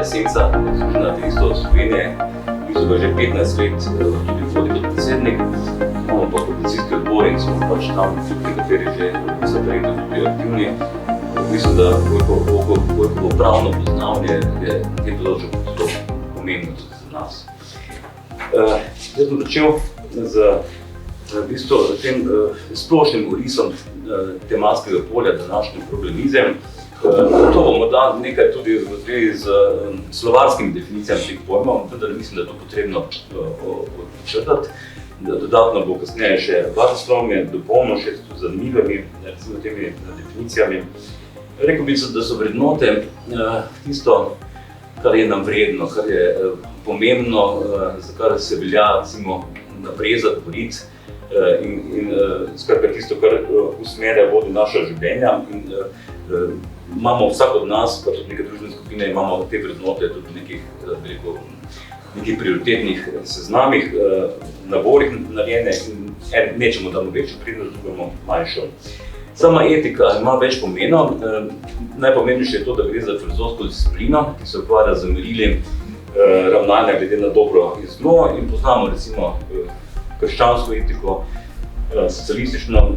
esenca Združenja ateistov Slovenije, ki so ga že 15 let tudi vodi kot predsednik. Imamo pa koalicijski odbor in smo pač tam nekateri že zaprejeti tudi aktivni. Mislim, da koliko pravno poznavanje je na tem področju zelo pomembno tudi za nas. Zdaj bom začel z tem splošnim orisom tematskega polja današnje problemize. To bo morda nekaj tudi v zvezi z slovarskimi definicijami teh pojmov, vendar mislim, da je to potrebno odčrtati. Dodatno bo kasneje še varsoslovje dopolnilo še s zanimivimi temi definicijami. Rekel bi, da so vrednote tisto, kar je nam vredno, kar je pomembno, za kar se velja naprej zagovoriti in skratka tisto, kar usmerja vodi naša življenja. Imamo vsak od nas, pa tudi neke družbene skupine, imamo te vrednote tudi v nekih prioritetnih seznamih, naborih narejene in nečemu damo večjo prednost, drugemu manjšo. Sama etika ima več pomenov. Najpomembnejše je to, da gre za filozofsko disciplino, ki se ukvarja z merili ravnanja glede na dobro in zlo in poznamo recimo krščansko etiko, socialistično.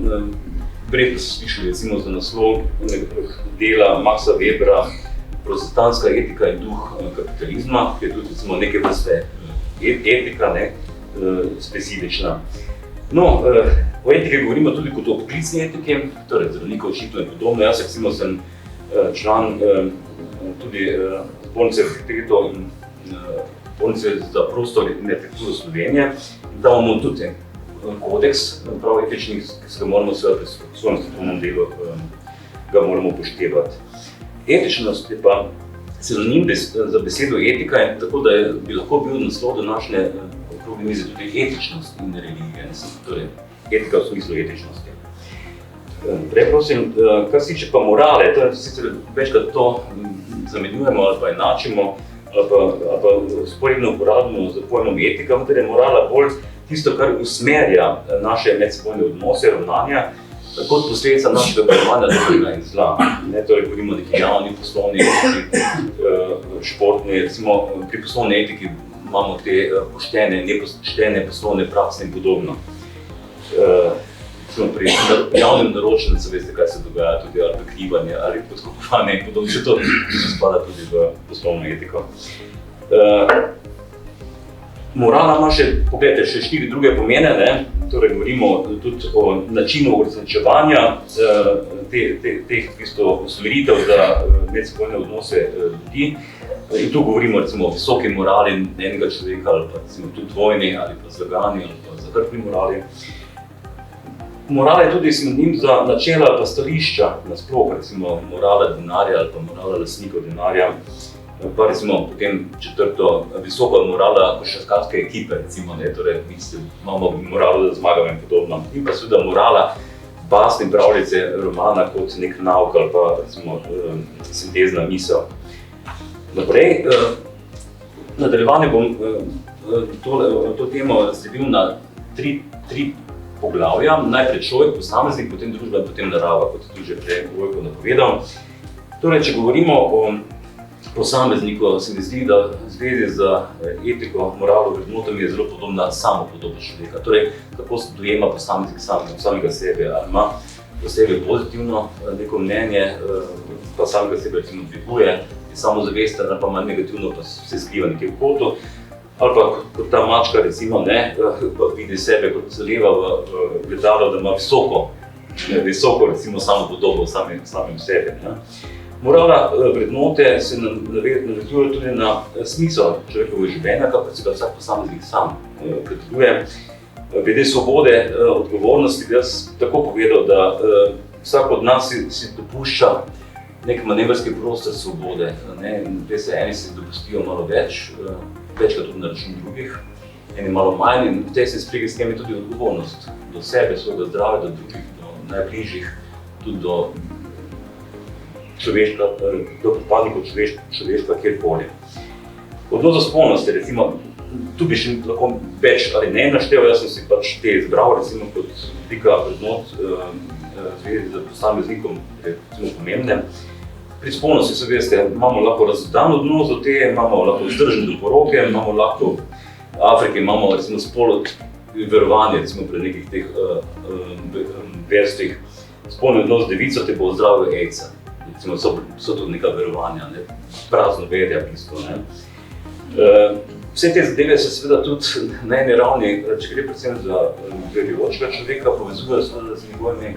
Verjetno ste slišali recimo za naslov dela Maxa Webera Protestantska etika in duh kapitalizma, ki je tudi recimo neke vrste etika, specifična. No, o etiki govorimo tudi kot o poklicni etiki, torej zdravnikov, učiteljev in podobno. Jaz recimo sem član tudi zbornice arhitektov in zbornice za prostor in arhitekturo Slovenije. Tam imamo tudi kodeks prav etičnih, ki se ga moramo seveda pri svojem strokovnem delu ga moramo upoštevati. Etičnost je pa sinonim za besedo etika, tako da bi lahko bil naslov današnje okrogle mize tudi etičnost in religija, torej etika v smislu etičnosti. Prej prosim, kar se tiče pa morale, to sicer večkrat to zamenjujemo ali pa enačimo, ali pa sporedno uporabljamo z pojmom etika, vendar je morala bolj tisto, kar usmerja naše medsebojne odnose, ravnanja, kot posledica našega pojmovanja dobrega in zla. Torej govorimo o neki javni poslovni etiki, športni, recimo pri poslovni etiki imamo te poštene, nepoštene poslovne prakse in podobno. Pri javnem naročanju se veste, kaj se dogaja, tudi ali prikrivanje, ali podkupovanje in podobno, še to spada tudi v poslovno etiko. Morala ima še 4 druge pomene, torej govorimo tudi o načinu uresničevanja teh usmeritev za medsebojne odnose ljudi. In tu govorimo recimo o visoki morali enega človeka, ali pa recimo tudi dvojni, ali pa zlagani, ali pa zahrbni morali. Morala je tudi sinonim za načela ali pa stališča nasploh, recimo morala denarja ali pa morala lastnikov denarja. Pa recimo potem četrto, visoka morala košarkarske ekipe, recimo, torej imamo moralo, da zmagamo in podobno. In pa seveda morala basne pravljice romana kot nek nauk ali pa recimo sintezna misel. Naprej, nadaljevanje bom to temo razdelil na tri poglavja. Najprej človek, posameznik, potem družba in potem narava, kot je tudi že prej Vojko napovedal. Torej, če govorimo o posamezniku, se mi zdi, da v zvezi z etiko, moralo, vrednotami je zelo podobna samopodoba človeka. Torej, kako se dojema posameznik samega sebe, ali ima v sebi pozitivno neko mnenje, pa samega sebe recimo dviguje, je samozavesten, ali pa ima negativno, pa se skriva nekje v kotu. Ali pa kot ta mačka recimo, pa vidi sebe kot leva v gledalo, da ima visoko recimo samopodobo v samem sebi. Morala vrednote se navezujejo tudi na smisel človekovega življenja, kako se ga vsak posameznik sam opredeljuje. Glede svobode, odgovornosti bi jaz tako povedal, da vsak od nas si dopušča nek manevrski prostor svobode. Eni si dopustijo malo večkrat tudi na račun drugih, eni malo manj in v tej se spregi s tem je tudi odgovornost do sebe, svojega zdravja, do drugih, do najbližjih, tudi do pripadnikov človeštva kjerkoli. Odnos do spolnosti, recimo, tu bi še lahko več ali ne naštel, jaz sem si pač te izbral, recimo kot oblika vrednot zvezi z posameznikom, recimo pomembne. Pri spolnosti, se veste, imamo lahko razdan odnos do te, imamo lahko vzdržen do poroke, imamo lahko v Afriki imamo recimo spol verovanje, recimo pri nekih teh verstvih, spolni odnos z devico te bo zdravil AIDS-a. Recimo so to neka verovanja, ne? Prazno verja v bistvu, ne? Vse te zadeve se seveda tudi na eni ravni, če gre predvsem za verujočega človeka, povezuje seveda z njegovimi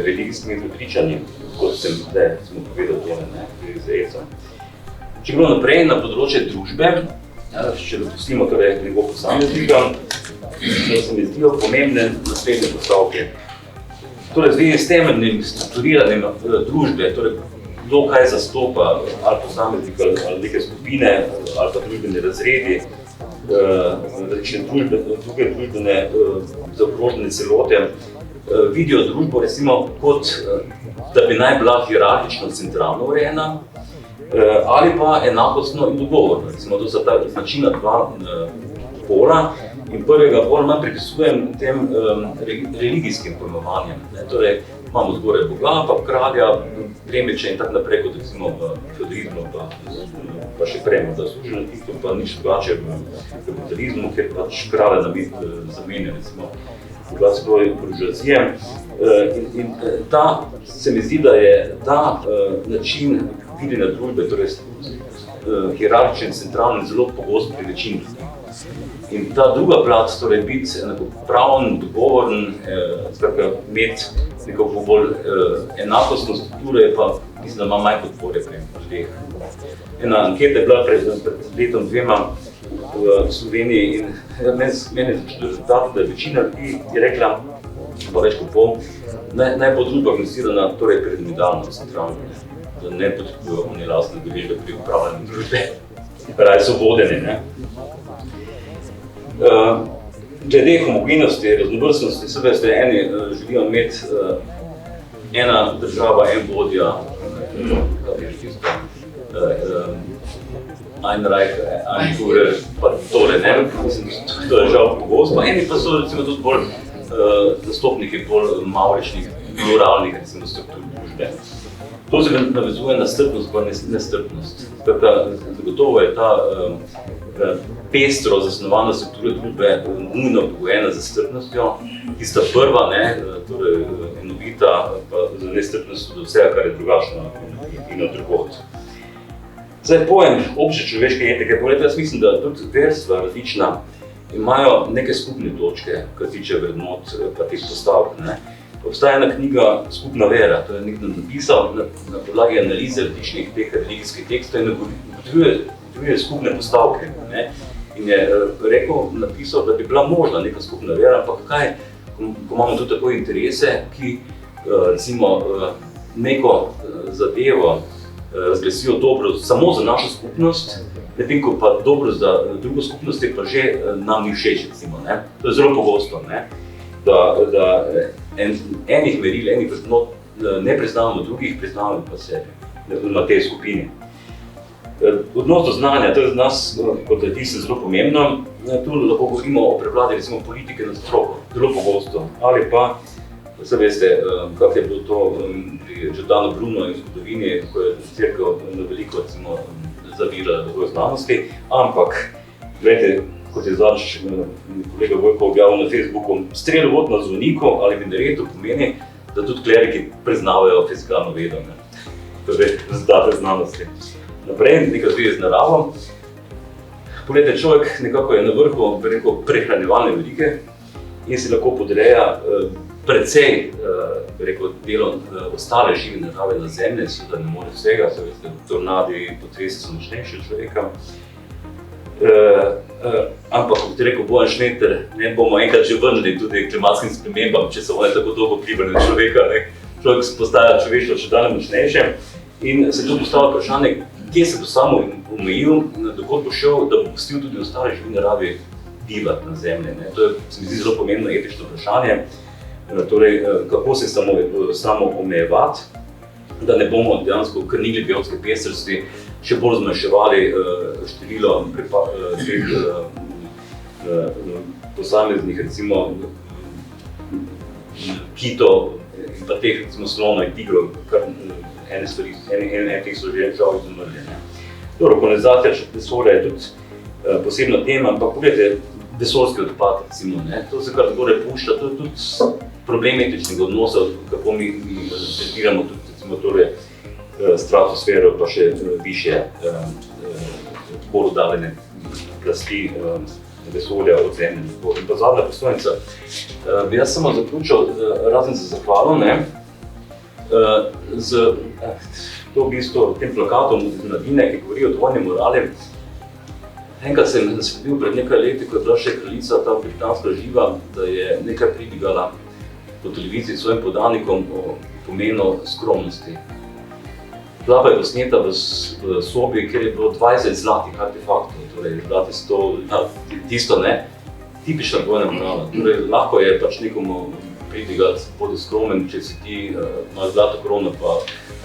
religijskimi prepričanji, kot sem smo povedal tole, ne, z AIDS-om. Če gremo naprej na področje družbe, če dopustimo torej njegov posameznika, se mi zdijo pomembne naslednje postavke. Torej, zdaj s temeljnim strukturiranjem družbe, torej kdo kaj zastopa, ali posameznik, ali neke skupine, ali pa družbeni razredi, različne druge družbene zaokrožene celote, vidijo družbo recimo kot, da bi naj bila hierarhično centralno urejena, ali pa enakostno in dogovorno. Recimo, to so ta značilna dva pola in prvega bolj manj pripisujem tem religijskim pojmovanjem. Torej, imamo zgoraj Boga, pa kralja, plemiče in tako naprej, kot recimo v feudalizmu, pa še prej morda službenostvu, pa nič drugače v kapitalizmu, kjer pač kralja zamenja recimo glasboj buržoazije. In ta, se mi zdi, da je ta način videnja družbe, torej hierarhičen, centralni, zelo pogost pri večini. In ta druga plat, torej biti enakopraven, dogovoren, imeti nekako bolj enakostno strukturo, je pa mislim, da ima manj podpore pri ljudeh. Ena anketa je bila pred letom dvema v Sloveniji in meni je začelo rezultat, da je večina ljudi je rekla, pa več kot pol, naj bo družba organizirana torej piramidalno, centralno, da ne potrebujejo oni lastne udeležbe pri upravljanju družbe, raje so vodene, ne. Glede homogenosti, raznovrstnosti, se veste, eni želijo imeti ena država, en vodja, ein Reich, ein Führer, pa tole, ne, mislim, to je žal pogosto, pa eni pa so recimo tudi bolj zastopniki bolj mavričnih, pluralnih recimo struktur družbe. To se navezuje na strpnost, pa nestrpnost. Zagotovo je ta pestro zasnovana struktura družbe nujno pogojena za strpnostjo. Tista prva, ne, torej enovita, pa za nestrpnost do vsega, kar je drugačno in od drugod. Zdaj, pojem obče človeške etike, jaz mislim, da tudi verstva različna imajo neke skupne točke, kar tiče vrednot, pa teh postavk, ne. Obstaja ena knjiga Skupna vera, to je nekdo napisal na podlagi analize različnih teh religijskih tekstov in ugotovljuje skupne postavke, ne. In je napisal, da bi bila možna neka skupna vera, ampak kaj, ko imamo tudi tako interese, ki recimo neko zadevo razglasijo dobro samo za našo skupnost, medtem ko pa dobro za drugo skupnost je pa že nam ni všeč, recimo, ne. To je zelo pogosto, ne. Da enih meril, enih vrednot ne priznavamo drugih, priznavamo pa sebi, na tej skupini. Odnos do znanja, to je za nas kot etisti zelo pomembno. Tu lahko govorimo o prevladi recimo politike nad stroko, zelo pogosto. Ali pa, se veste, kak je bilo to pri Giordano Bruno in zgodovini, ko je cerkev na veliko recimo zavirala v znanosti, ampak, gledajte, kot je zadnjič kolega Vojko objavil na Facebooku, strelovod na zvoniku ali minaretu pomeni, da tudi kleriki priznavajo fizikalno vedo, ne. Torej, rezultate znanosti. Naprej, nekaj zvezi z naravo. Poglejte, človek nekako je na vrhu, bi rekel, prehranjevalne verige in si lahko podreja precej, bi rekel, delo ostale žive narave na zemlji, seveda ne more vsega, se veste, tornadi, potresi so močnejši od človeka. Ampak, kot je rekel Bojan Šmeter, ne bomo enkrat že vrnili tudi klimatskim spremembam, če so one tako dolgo vplivali na človeka, ne. Človek postaja človeštvo še dalje močnejše in se tu postavlja vprašanje, kje se bo samo omejil, dokot bo šel, da bo pustil tudi ostale žive narave bivati na zemlji, ne. To je, se mi zdi, zelo pomembno etično vprašanje, torej, kako se samo omejevati, da ne bomo dejansko krnili biotske pestrosti, še bolj zmanjševali število posameznih, recimo, kitov in pa teh, recimo slonov in tigrov, kar ene stvari, ene teh so že žal izumrli. Dobro, kolonizacija vesolja je tudi posebna tema, ampak pogledajte, vesoljski odpad, recimo, to se kar zgore pušča, to je tudi problem etičnega odnosa, kako mi tretiramo tudi, recimo, tole stratosfero, pa še više bolj oddaljene plasti vesolja od Zemlje. In pa zadnja prosojnica. Bi jaz samo zaključil, razen za zahvalo, z to v bistvu tem plakatom iz Mladine, ki govori o dvojni morali. Enkrat sem sledil pred nekaj leti, ko je bila še kraljica, ta britanska živa, da je nekaj pridigala po televiziji svojim podanikom o pomenu skromnosti. Bila pa je posneta v sobi, kjer je bilo 20 zlatih artefaktov, torej zlati stol, tisto tipična dvojna morala. Torej, lahko je pač nekomu pridigati, bodi skromen, če si ti imaš zlato krono, pa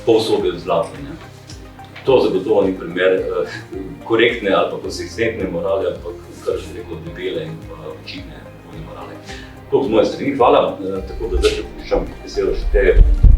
pol sobe je zlato. To zagotovo ni primer korektne ali pa konsistentne morale, ampak kar že rekel, debele in pa očitne dvojne morale. To z moje strani, hvala, tako da zdaj prepuščam besedo še tebi.